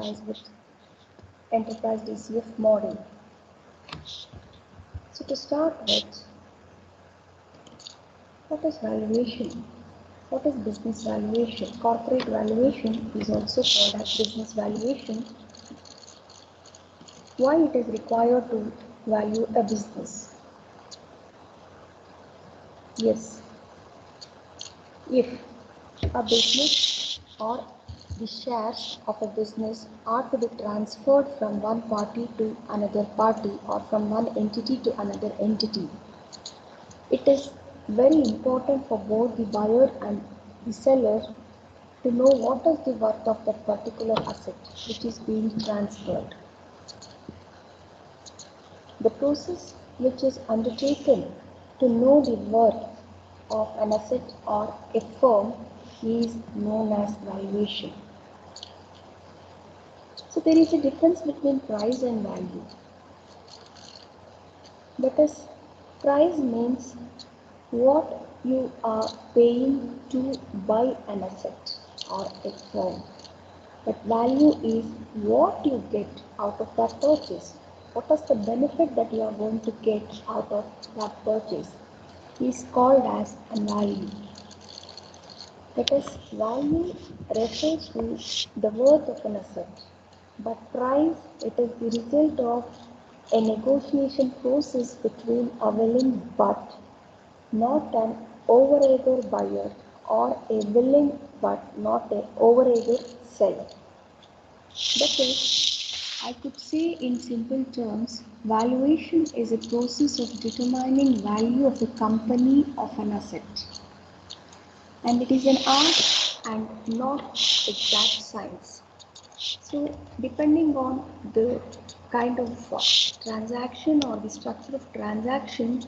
enterprise with enterprise DCF model. So to start with, what is valuation? What is business valuation? Corporate valuation is also called as business valuation. Why it is required to value a business? Yes, if a business or the shares of a business are to be transferred from one party to another party or from one entity to another entity, it is very important for both the buyer and the seller to know what is the worth of that particular asset which is being transferred. The process which is undertaken to know the worth of an asset or a firm is known as valuation. So there is a difference between price and value. That is, price means what you are paying to buy an asset or a firm. But value is what you get out of that purchase. What is the benefit that you are going to get out of that purchase is called as a value. That is, value refers to the worth of an asset, but price, it is the result of a negotiation process between a willing but not an over-eager buyer or a willing but not an over-eager seller. That is, I could say in simple terms, valuation is a process of determining value of a company of an asset. And it is an art and not exact science. So depending on the kind of transaction or the structure of transaction,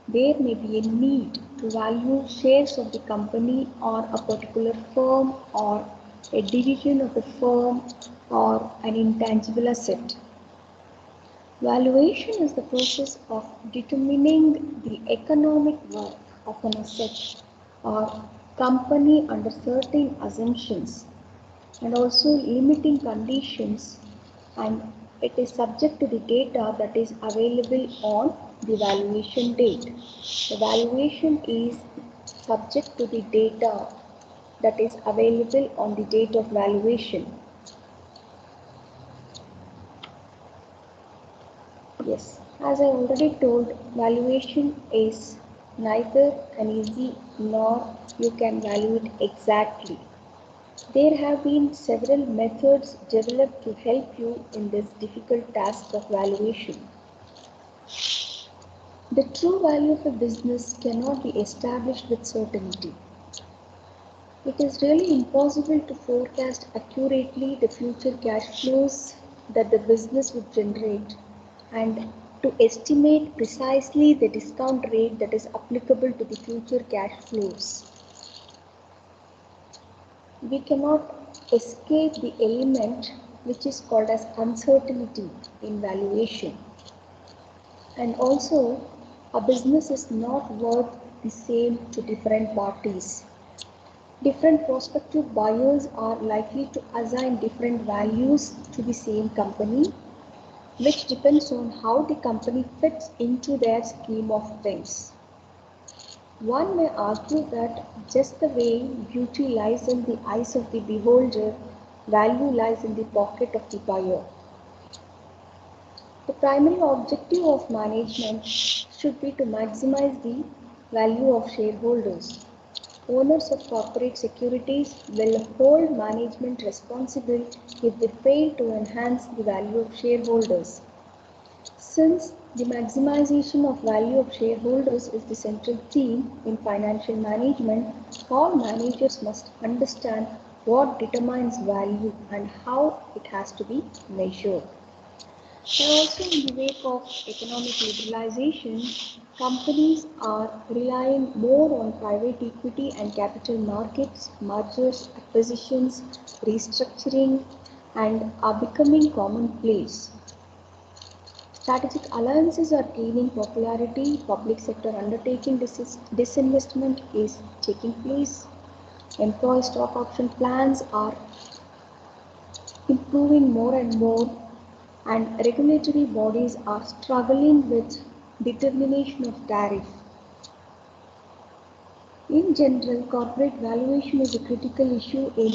there may be a need to value shares of the company or a particular firm or a division of a firm or an intangible asset. Valuation is the process of determining the economic worth of an asset or company under certain assumptions and also limiting conditions, and it is subject to the data that is available on the valuation date. The valuation is subject to the data that is available on the date of valuation. Yes, as I already told, valuation is neither an easy nor you can value it exactly. There have been several methods developed to help you in this difficult task of valuation. The true value of a business cannot be established with certainty. It is really impossible to forecast accurately the future cash flows that the business would generate and to estimate precisely the discount rate that is applicable to the future cash flows. We cannot escape the element which is called as uncertainty in valuation. And also, a business is not worth the same to different parties. Different prospective buyers are likely to assign different values to the same company, which depends on how the company fits into their scheme of things. One may argue that just the way beauty lies in the eyes of the beholder, value lies in the pocket of the buyer. The primary objective of management should be to maximize the value of shareholders. Owners of corporate securities will hold management responsible if they fail to enhance the value of shareholders. Since the maximization of value of shareholders is the central theme in financial management, all managers must understand what determines value and how it has to be measured. And also, in the wake of economic liberalization, companies are relying more on private equity and capital markets, mergers, acquisitions, restructuring, and are becoming commonplace. Strategic alliances are gaining popularity, public sector undertaking disinvestment is taking place, employee stock option plans are improving more and more, and regulatory bodies are struggling with determination of tariff. In general, corporate valuation is a critical issue in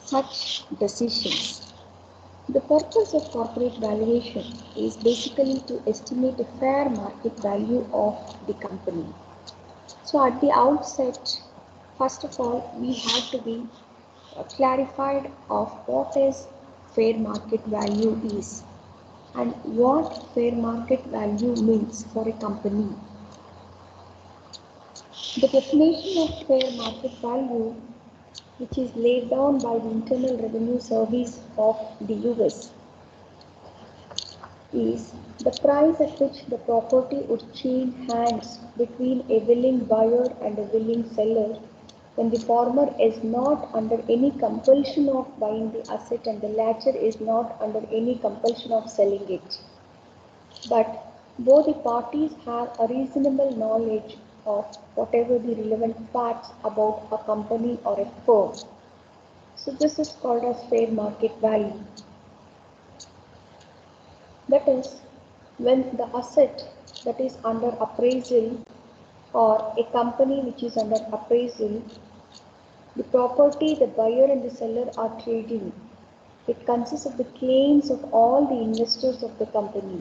such decisions. The purpose of corporate valuation is basically to estimate a fair market value of the company. So at the outset, first of all, we have to be clarified of what is fair market value is and what fair market value means for a company. The definition of fair market value, which is laid down by the Internal Revenue Service of the US, is the price at which the property would change hands between a willing buyer and a willing seller when the former is not under any compulsion of buying the asset and the latter is not under any compulsion of selling it. But both the parties have a reasonable knowledge of whatever the relevant facts about a company or a firm. So this is called as fair market value. That is, when the asset that is under appraisal or a company which is under appraisal, the property the buyer and the seller are trading, it consists of the claims of all the investors of the company,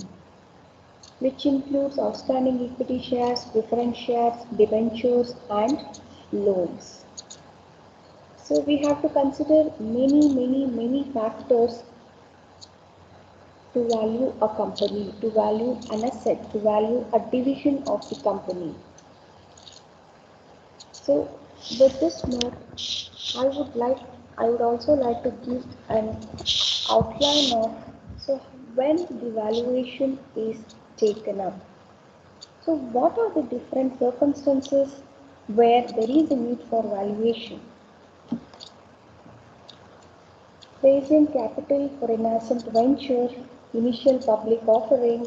which includes outstanding equity shares, preference shares, debentures, and loans. So we have to consider many factors to value a company, to value an asset, to value a division of the company. So with this note, I would also like to give an outline of when the valuation is taken up. So what are the different circumstances where there is a need for valuation? Raising capital for a nascent venture, initial public offering,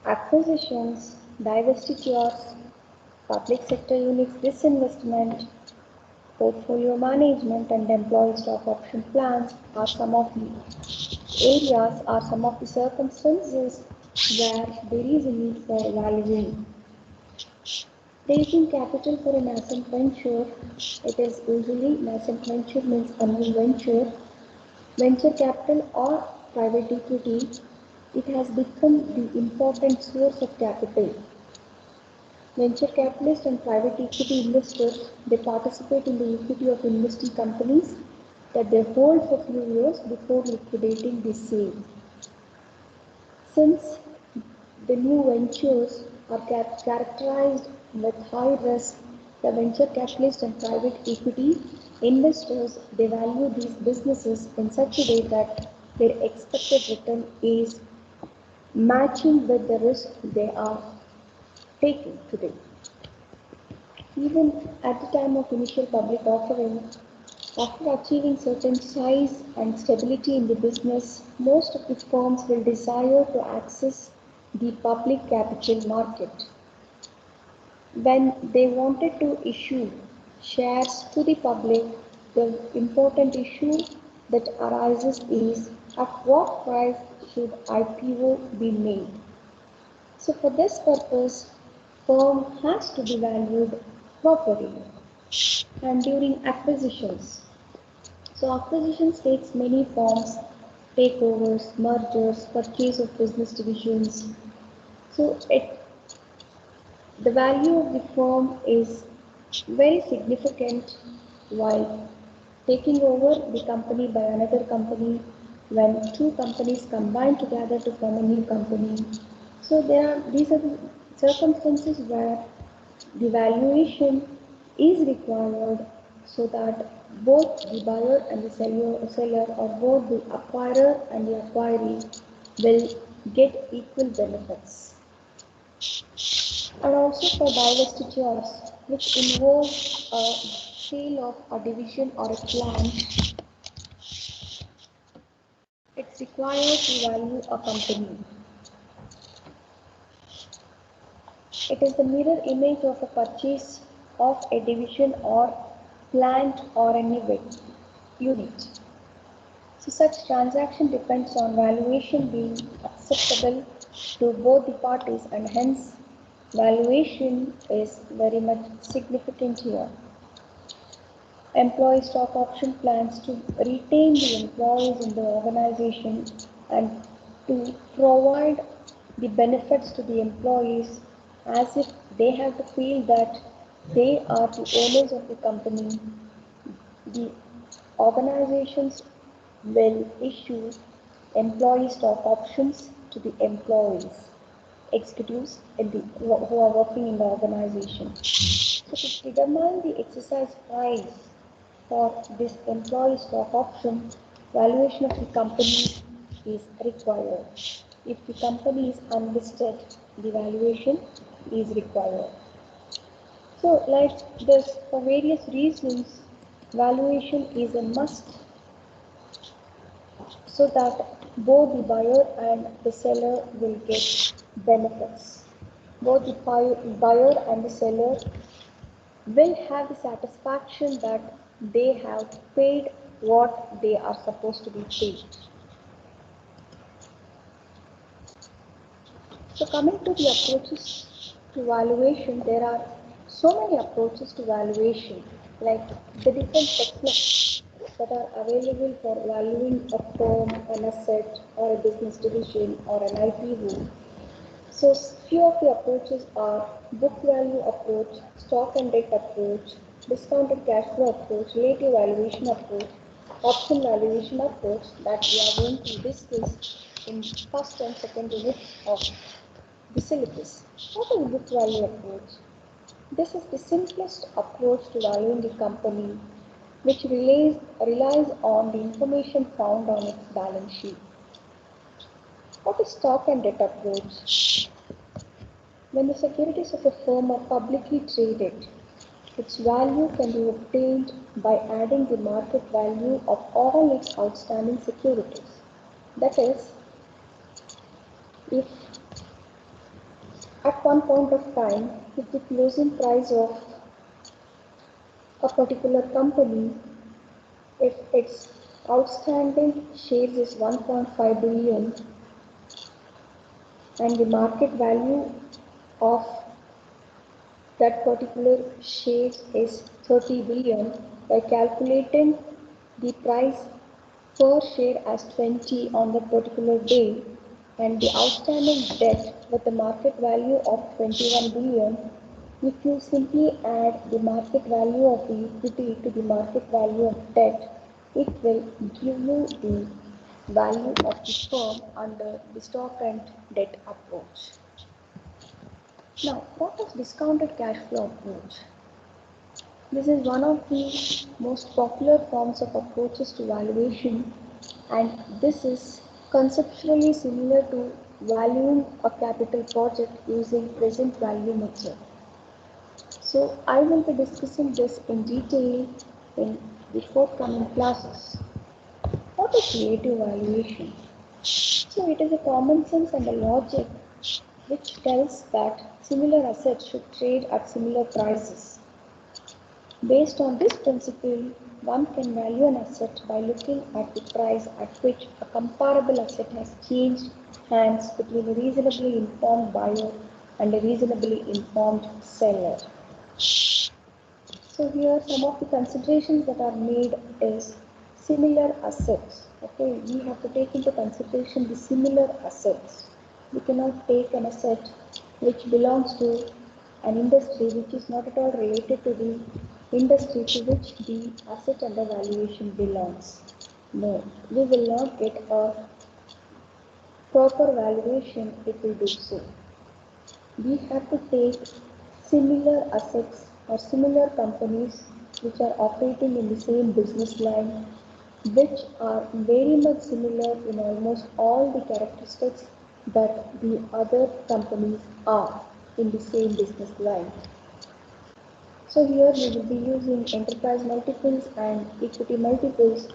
acquisitions, divestitures, public sector units disinvestment, portfolio management and employee stock option plans are some of the circumstances where there is a need for valuing. Raising capital for a nascent venture, it is usually nascent venture means a new venture, venture capital or private equity, it has become the important source of capital. Venture capitalists and private equity investors, they participate in the equity of investing companies that they hold for few years before liquidating the same. Since the new ventures are characterized with high risk, the venture capitalists and private equity investors, they value these businesses in such a way that their expected return is matching with the risk they are taking today. Even at the time of initial public offering, after achieving certain size and stability in the business, most of the firms will desire to access the public capital market. When they wanted to issue shares to the public, the important issue that arises is at what price should IPO be made. So for this purpose, firm has to be valued properly. And during acquisitions, so acquisitions takes many forms, takeovers, mergers, purchase of business divisions. So the value of the firm is very significant while taking over the company by another company when two companies combine together to form a new company. So these are the circumstances where the valuation is required so that both the buyer and the seller or both the acquirer and the acquiree will get equal benefits. And also for divestitures, which involves a sale of a division or a plant, it's required to value a company. It is the mirror image of a purchase of a division or plant or any unit. So such transaction depends on valuation being acceptable to both the parties, and hence valuation is very much significant here. Employee stock option plans to retain the employees in the organization and to provide the benefits to the employees as if they have to feel that they are the owners of the company. The organizations will issue employee stock options to the employees, executives who are working in the organization. So to determine the exercise price for this employee stock option, valuation of the company is required. If the company is unlisted, the valuation is required. So like this, for various reasons, valuation is a must so that both the buyer and the seller will get benefits. Both the buyer and the seller will have the satisfaction that they have paid what they are supposed to be paid. So coming to the approaches to valuation, there are so many approaches to valuation, like the different techniques that are available for valuing a firm, an asset, or a business division, or an IPO. So few of the approaches are book value approach, stock and debt approach, discounted cash flow approach, relative valuation approach, option valuation approach that we are going to discuss in first and second unit of the syllabus. What is book value approach? This is the simplest approach to valuing the company, which relies on the information found on its balance sheet. What is stock and debt approach? When the securities of a firm are publicly traded, its value can be obtained by adding the market value of all its outstanding securities. That is, if at one point of time, if the closing price of a particular company, if its outstanding shares is 1.5 billion and the market value of that particular share is 30 billion, by calculating the price per share as 20 on that particular day and the outstanding debt with the market value of 21 billion, if you simply add the market value of the equity to the market value of debt, it will give you the value of the firm under the stock and debt approach. Now, what is discounted cash flow approach? This is one of the most popular forms of approaches to valuation, and this is conceptually similar to valuing a capital project using present value method. So I will be discussing this in detail in the forthcoming classes. What is relative valuation? So it is a common sense and a logic which tells that similar assets should trade at similar prices. Based on this principle, one can value an asset by looking at the price at which a comparable asset has changed hands between a reasonably informed buyer and a reasonably informed seller. So here some of the considerations that are made is similar assets. Okay, we have to take into consideration the similar assets. We cannot take an asset which belongs to an industry which is not at all related to the industry to which the asset under valuation belongs. No, we will not get a proper valuation if we do so. We have to take similar assets or similar companies which are operating in the same business line, which are very much similar in almost all the characteristics that the other companies are in the same business line. So here we will be using enterprise multiples and equity multiples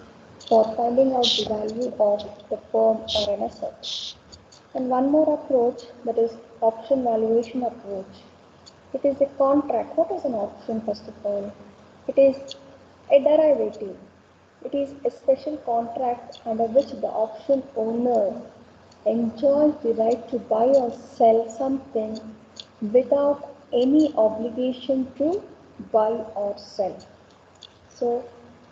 for finding out the value of the firm or an asset. And one more approach, that is option valuation approach. It is a contract. What is an option, first of all? It is A derivative. It is a special contract under which the option owner enjoys the right to buy or sell something without any obligation to buy or sell. So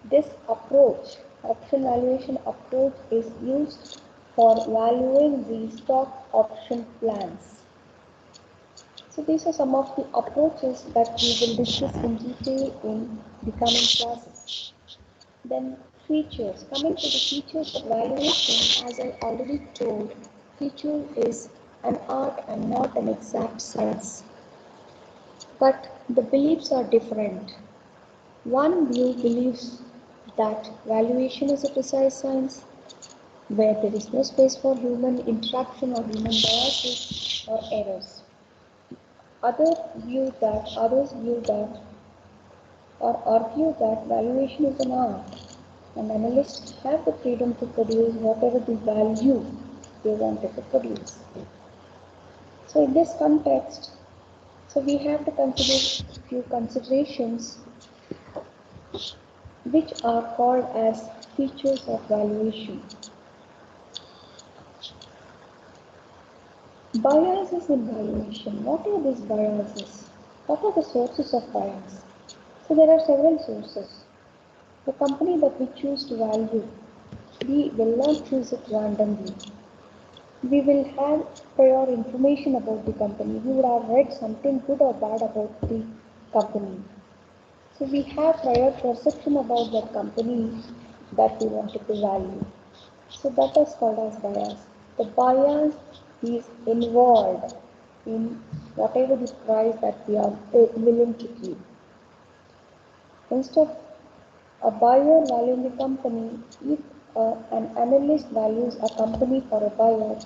this approach, option valuation approach, is used for valuing the stock option plans. So these are some of the approaches that we will discuss in detail in the coming classes. Then features. Coming to the features of valuation, as I already told, feature is an art and not an exact science. But the beliefs are different. One view believes that valuation is a precise science where there is no space for human interaction or human biases or errors. Others view that or argue that valuation is an art and analysts have the freedom to produce whatever the value they wanted to produce. So in this context, we have to consider a few considerations which are called as features of valuation. Biases in valuation. What are these biases? What are the sources of bias? So there are several sources. The company that we choose to value, we will not choose it randomly. We will have prior information about the company. We would have read something good or bad about the company. So we have prior perception about that company that we wanted to value. So that is called as bias. The bias is involved in whatever the price that we are willing to keep. Instead of a buyer valuing the company, if an analyst values a company for a buyer,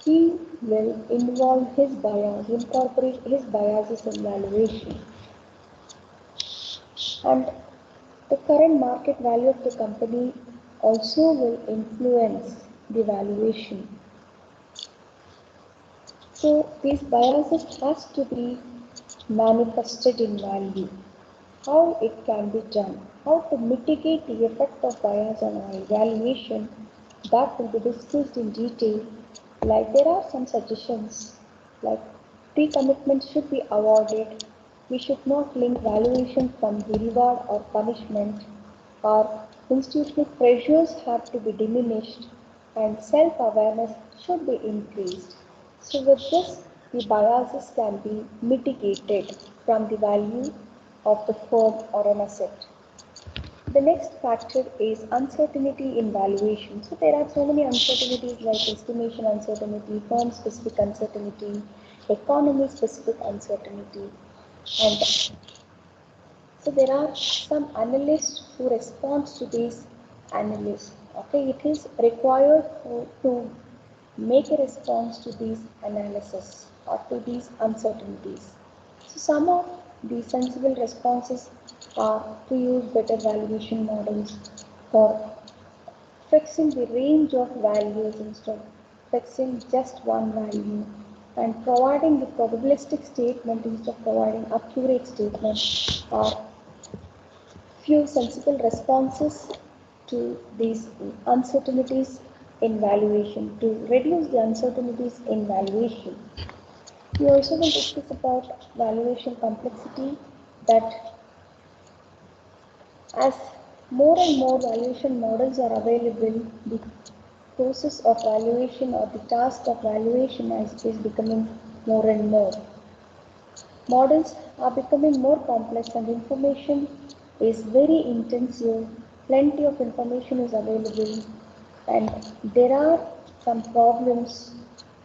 he will involve his bias, incorporate his biases in valuation. And the current market value of the company also will influence the valuation. So these biases has to be manifested in value. How it can be done, how to mitigate the effect of bias on our evaluation, that will be discussed in detail. Like there are some suggestions, like pre-commitment should be avoided. We should not link valuation from the reward or punishment. Our institutional pressures have to be diminished and self-awareness should be increased. So with this, the biases can be mitigated from the value of the firm or an asset. The next factor is uncertainty in valuation. So there are so many uncertainties like estimation uncertainty, firm specific uncertainty, economy specific uncertainty, and so there are some analysts who respond to these analysts. Okay, it is required to make a response to these analysis or to these uncertainties. So some of the sensible responses are to use better valuation models for fixing the range of values instead of fixing just one value and providing the probabilistic statement instead of providing accurate statement are few sensible responses to these uncertainties in valuation, to reduce the uncertainties in valuation. We also will discuss about valuation complexity, that as more and more valuation models are available, the process of valuation or the task of valuation is becoming more and more. Models are becoming more complex and information is very intensive. Plenty of information is available and there are some problems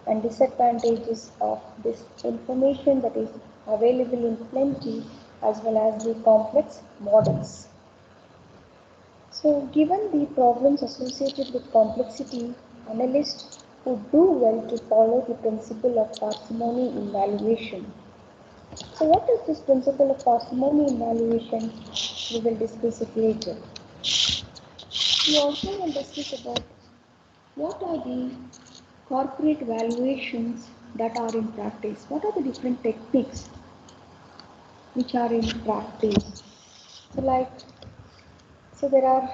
and disadvantages of this information that is available in plenty as well as the complex models. So given the problems associated with complexity, analysts would do well to follow the principle of parsimony in valuation. So what is this principle of parsimony in valuation? We will discuss it later. We also will discuss about what are the corporate valuations that are in practice. What are the different techniques which are in practice? So like So there are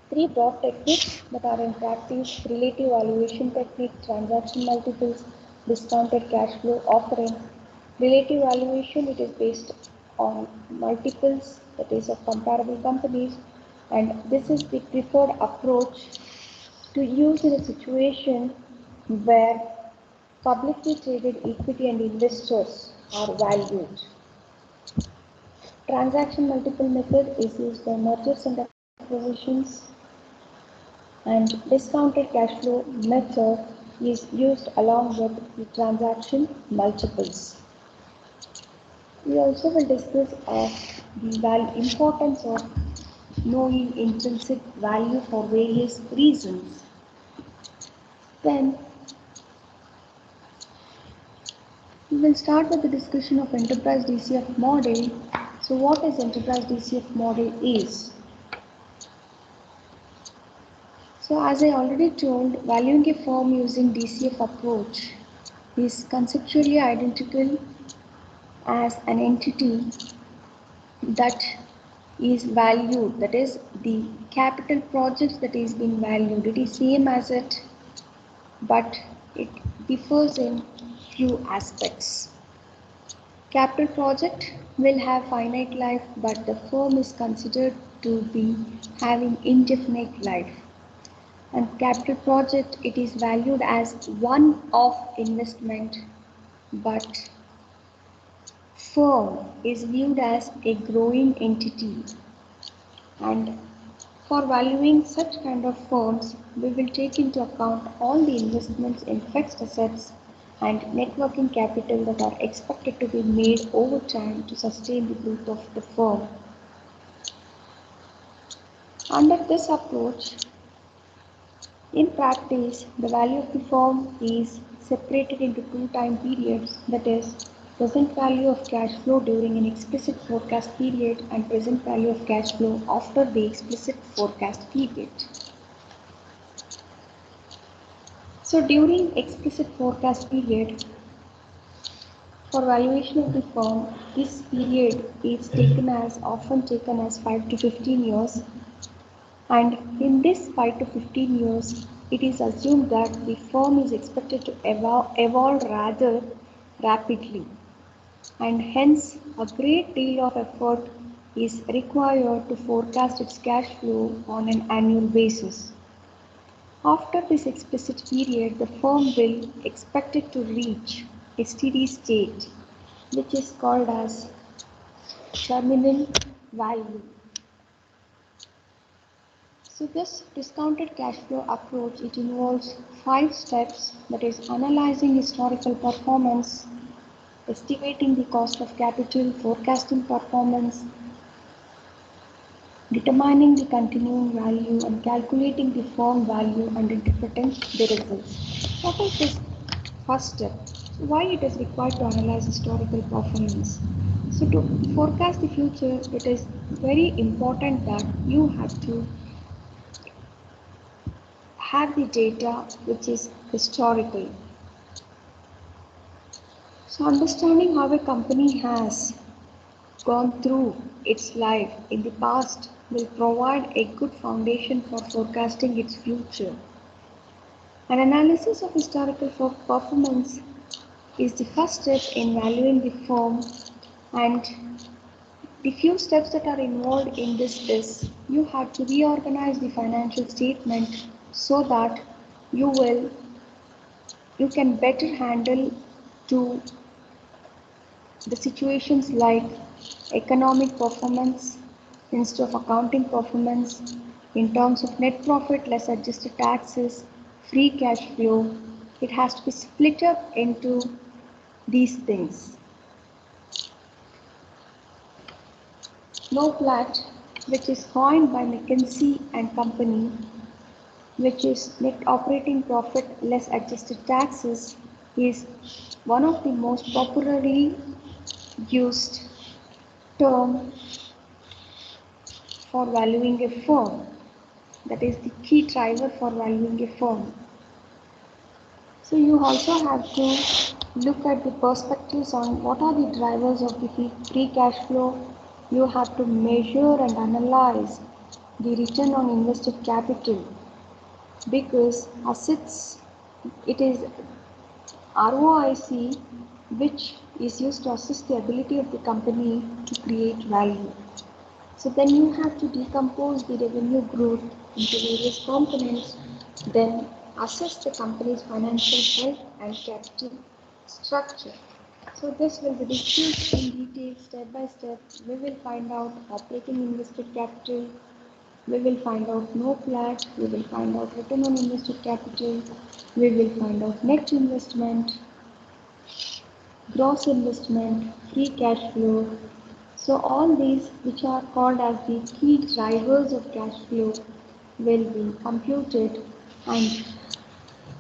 three broad techniques that are in practice: relative valuation technique, transaction multiples, discounted cash flow offering. Relative valuation, it is based on multiples, that is of comparable companies, and this is the preferred approach to use in a situation where publicly traded equity and investors are valued. Transaction multiple method is used by mergers and acquisitions, and discounted cash flow method is used along with the transaction multiples. We also will discuss the importance of knowing intrinsic value for various reasons. Then we will start with the discussion of enterprise DCF model. So what is enterprise DCF model is? So as I already told, valuing a firm using DCF approach is conceptually identical as an entity that is valued, that is the capital projects that is being valued. It is same as it, but it differs in few aspects. Capital project will have finite life, but the firm is considered to be having indefinite life. And capital project, it is valued as one-off investment, but firm is viewed as a growing entity. And for valuing such kind of firms, we will take into account all the investments in fixed assets and net working capital that are expected to be made over time to sustain the growth of the firm. Under this approach, in practice, the value of the firm is separated into two time periods, that is, present value of cash flow during an explicit forecast period and present value of cash flow after the explicit forecast period. So during explicit forecast period, for valuation of the firm, this period is often taken as 5 to 15 years. And in this 5 to 15 years, it is assumed that the firm is expected to evolve rather rapidly, and hence a great deal of effort is required to forecast its cash flow on an annual basis. After this explicit period, the firm will expect it to reach a steady state, which is called as terminal value. So this discounted cash flow approach, it involves 5 steps, that is analyzing historical performance, estimating the cost of capital, forecasting performance, determining the continuing value, and calculating the firm value and interpreting the results. What is this first step? Why it is required to analyze historical performance? So to forecast the future, it is very important that you have to have the data which is historical. So understanding how a company has gone through its life in the past will provide a good foundation for forecasting its future. An analysis of historical performance is the first step in valuing the firm, and the few steps that are involved in this is you have to reorganize the financial statement so that you can better handle to the situations like economic performance instead of accounting performance, in terms of net profit less adjusted taxes, free cash flow. It has to be split up into these things. NOPLAT, which is coined by McKinsey and Company, which is net operating profit less adjusted taxes, is one of the most popularly used term for valuing a firm. That is the key driver for valuing a firm. So you also have to look at the perspectives on what are the drivers of the free cash flow. You have to measure and analyze the return on invested capital, because assets, it is ROIC, which is used to assess the ability of the company to create value. So then you have to decompose the revenue growth into various components, then assess the company's financial health and capital structure. So this will be discussed in detail step by step. We will find out operating invested capital, we will find out no flat, we will find out return on invested capital, we will find out net investment, gross investment, free cash flow. So all these, which are called as the key drivers of cash flow, will be computed, and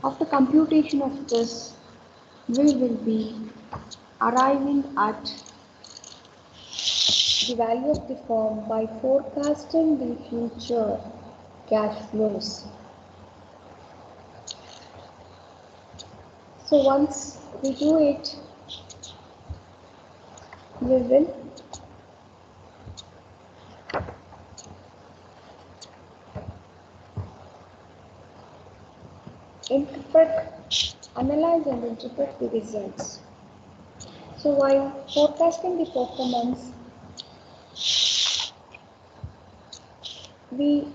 after computation of this, we will be arriving at the value of the firm by forecasting the future cash flows. So once we do it, we will analyze and interpret the results. So while forecasting the performance, we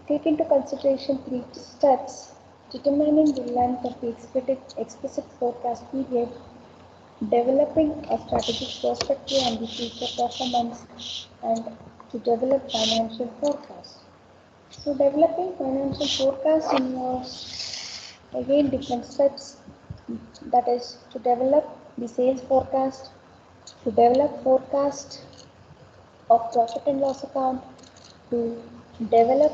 take into consideration 3 steps: determining the length of the explicit forecast period, developing a strategic perspective on the future performance, and to develop financial forecast. So developing financial forecast involves again different steps, that is to develop the sales forecast, to develop forecast of profit and loss account, to develop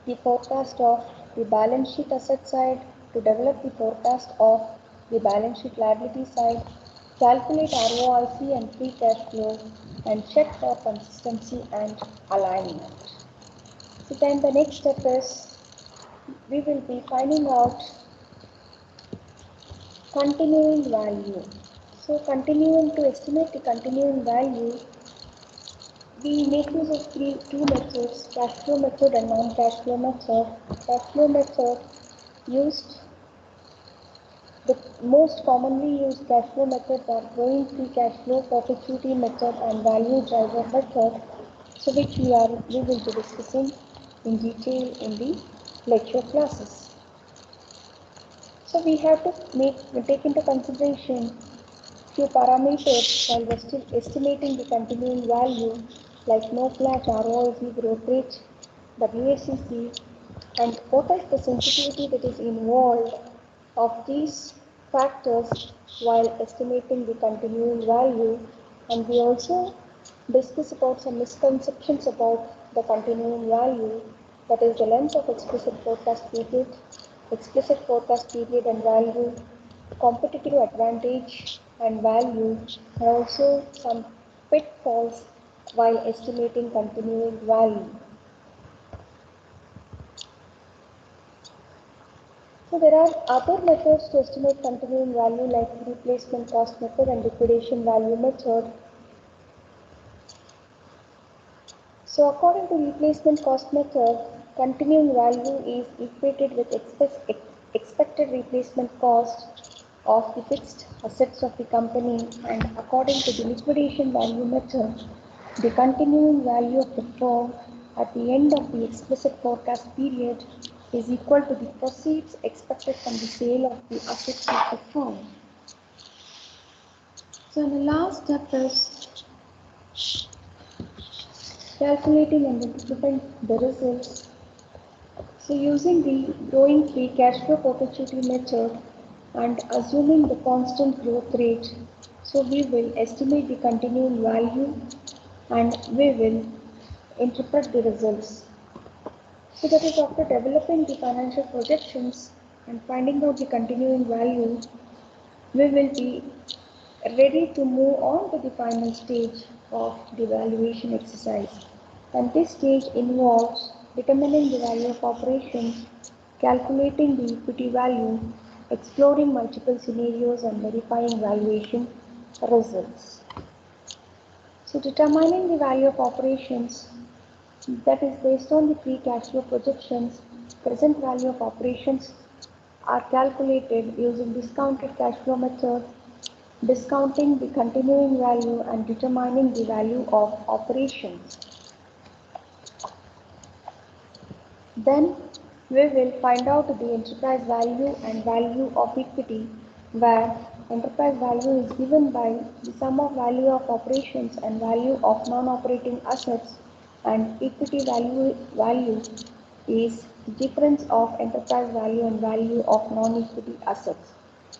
the forecast of the balance sheet asset side, to develop the forecast of the balance sheet liability side, calculate ROIC and free cash flow, and check for consistency and alignment. So then the next step is we will be finding out continuing value. So continuing, to estimate the continuing value, we make use of two methods, cash flow method and non-cash flow method. Cash flow method used, the most commonly used cash flow methods are growing free cash flow, perpetuity method, and value driver method, so which we will be discussing in detail in the lecture classes. So we have to take into consideration few parameters while estimating the continuing value, like no flat, ROIC, growth rate, WACC, and what is the sensitivity that is involved of these factors while estimating the continuing value. And we also discuss about some misconceptions about the continuing value, that is the length of explicit forecast period and value, competitive advantage and value, and also some pitfalls while estimating continuing value. So there are other methods to estimate continuing value, like replacement cost method and liquidation value method. So according to replacement cost method, continuing value is equated with expected replacement cost of the fixed assets of the company, and according to the liquidation value method, the continuing value of the firm at the end of the explicit forecast period is equal to the proceeds expected from the sale of the assets of the firm. So the last step is calculating and interpreting the results. So using the growing free cash flow perpetuity method and assuming the constant growth rate, so we will estimate the continuing value and we will interpret the results. So that is, after developing the financial projections and finding out the continuing value, we will be ready to move on to the final stage of the valuation exercise. And this stage involves determining the value of operations, calculating the equity value, exploring multiple scenarios, and verifying valuation results. So determining the value of operations, that is based on the free cash flow projections. Present value of operations are calculated using discounted cash flow method, discounting the continuing value and determining the value of operations. Then we will find out the enterprise value and value of equity, where enterprise value is given by the sum of value of operations and value of non-operating assets, and equity value is the difference of enterprise value and value of non-equity assets.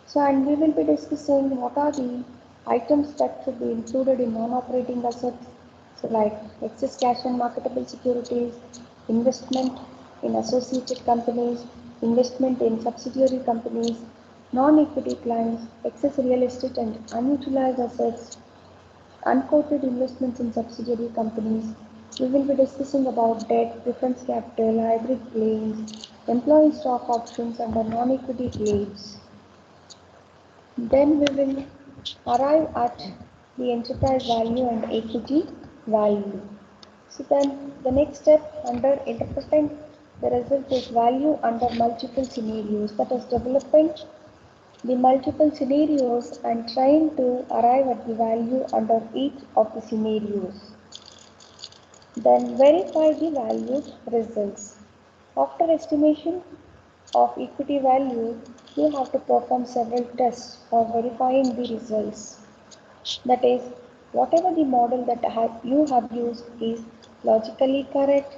So, and we will be discussing what are the items that should be included in non-operating assets, so like excess cash and marketable securities, investment in associated companies, investment in subsidiary companies, non-equity clients, excess real estate and unutilized assets, unquoted investments in subsidiary companies. We will be discussing about debt, preference capital, hybrid claims, employee stock options under non-equity claims. Then we will arrive at the enterprise value and equity value. So then the next step under interpreting the result is value under multiple scenarios, that is developing the multiple scenarios and trying to arrive at the value under each of the scenarios. Then verify the valued results. After estimation of equity value, you have to perform several tests for verifying the results. That is, whatever the model that you have used is logically correct.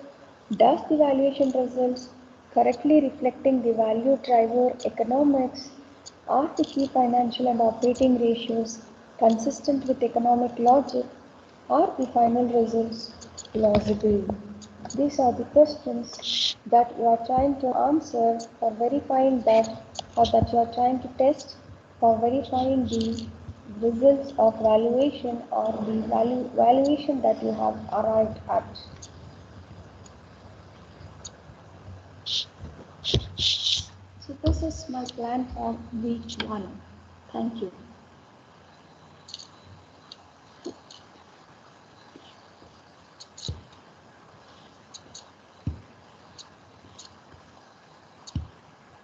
Does the valuation results correctly reflecting the value driver economics? Are the key financial and operating ratios consistent with economic logic? Are the final results plausible? These are the questions that you are trying to answer for verifying that, or that you are trying to test for verifying the results of valuation or the valuation that you have arrived at. So this is my plan for week 1. Thank you.